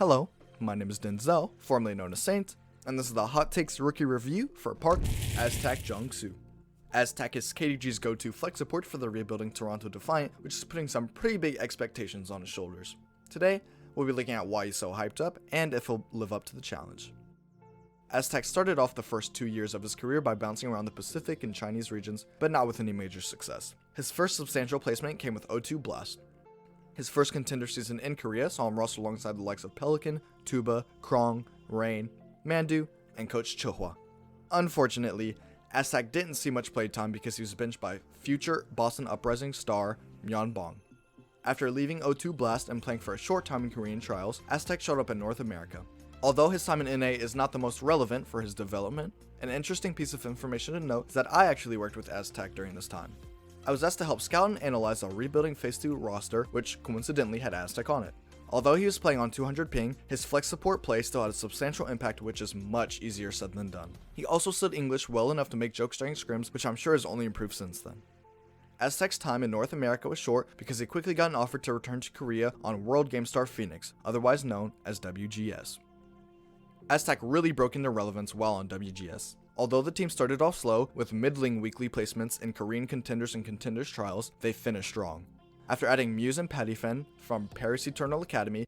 Hello, my name is Denzel, formerly known as Saint, and this is the Hot Takes Rookie Review for Park Aztac Jongsu. Aztac is KDG's go-to flex support for the rebuilding Toronto Defiant, which is putting some pretty big expectations on his shoulders. Today, we'll be looking at why he's so hyped up, and if he'll live up to the challenge. Aztac started off the first 2 years of his career by bouncing around the Pacific and Chinese regions, but not with any major success. His first substantial placement came with O2 Blast. His first contender season in Korea saw him roster alongside the likes of Pelican, Tuba, Krong, Rain, Mandu, and Coach Chihua. Unfortunately, Aztac didn't see much playtime because he was benched by future Boston Uprising star Myeonbong. After leaving O2 Blast and playing for a short time in Korean trials, Aztac showed up in North America. Although his time in NA is not the most relevant for his development, an interesting piece of information to note is that I actually worked with Aztac during this time. I was asked to help scout and analyze a rebuilding Phase 2 roster, which coincidentally had Aztac on it. Although he was playing on 200 ping, his flex support play still had a substantial impact, which is much easier said than done. He also stood English well enough to make jokes during scrims, which I'm sure has only improved since then. Aztac's time in North America was short because he quickly got an offer to return to Korea on World Game Star Phoenix, otherwise known as WGS. Aztac really broke into relevance while on WGS. Although the team started off slow, with middling weekly placements in Korean contenders and contenders trials, they finished strong. After adding Muse and Pattyfen from Paris Eternal Academy,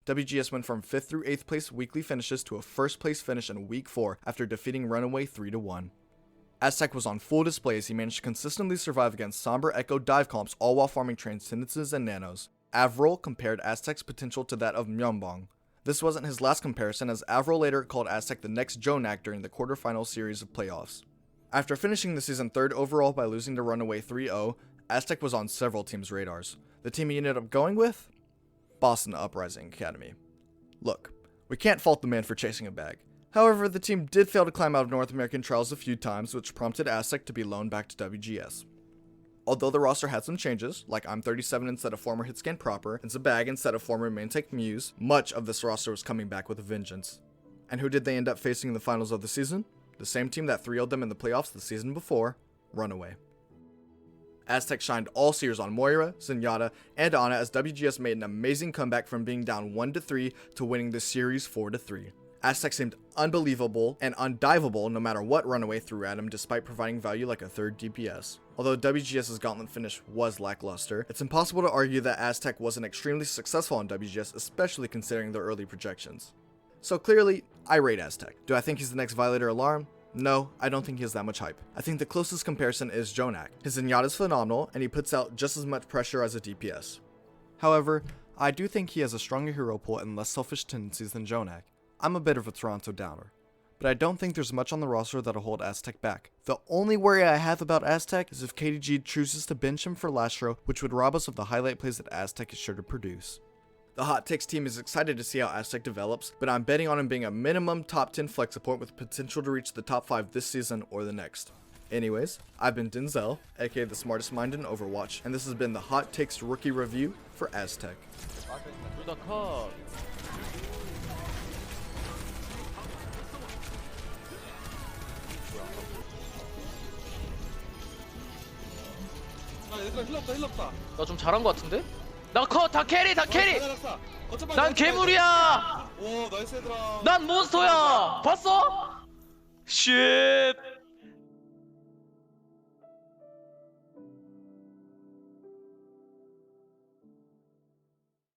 WGS went from 5th through 8th place weekly finishes to a 1st place finish in Week 4 after defeating Runaway 3-1. Aztac was on full display as he managed to consistently survive against Somber Echo dive comps, all while farming Transcendences and Nanos. Avril compared Aztac's potential to that of Myeonbong. This wasn't his last comparison, as Avril later called Aztac the next Jonak during the quarterfinal series of playoffs. After finishing the season 3rd overall by losing to Runaway 3-0, Aztac was on several teams' radars. The team he ended up going with? Boston Uprising Academy. Look, we can't fault the man for chasing a bag. However, the team did fail to climb out of North American trials a few times, which prompted Aztac to be loaned back to WGS. Although the roster had some changes, like I'm 37 instead of former Hitscan Proper, and Zabag instead of former Maintech Muse, much of this roster was coming back with a vengeance. And who did they end up facing in the finals of the season? The same team that 3-0'd them in the playoffs the season before, Runaway. Aztac shined all series on Moira, Zenyatta, and Ana as WGS made an amazing comeback from being down 1-3 to winning the series 4-3. Aztac seemed unbelievable and undiveable no matter what Runaway threw at him, despite providing value like a 3rd DPS. Although WGS's gauntlet finish was lackluster, it's impossible to argue that Aztac wasn't extremely successful on WGS, especially considering their early projections. So clearly, I rate Aztac. Do I think he's the next Violator Alarm? No, I don't think he has that much hype. I think the closest comparison is Jonak. His Zenyatta is phenomenal, and he puts out just as much pressure as a DPS. However, I do think he has a stronger hero pool and less selfish tendencies than Jonak. I'm a bit of a Toronto downer, but I don't think there's much on the roster that'll hold Aztac back. The only worry I have about Aztac is if KDG chooses to bench him for Lastro, which would rob us of the highlight plays that Aztac is sure to produce. The Hot Takes team is excited to see how Aztac develops, but I'm betting on him being a minimum top 10 flex support with potential to reach the top 5 this season or the next. Anyways, I've been Denzel, aka the smartest mind in Overwatch, and this has been the Hot Takes Rookie Review for Aztac. 나 좀 잘한 거 같은데? 나 컷! 다 캐리! 다 캐리! 난 괴물이야! 난 몬스터야! 봤어? 쉣!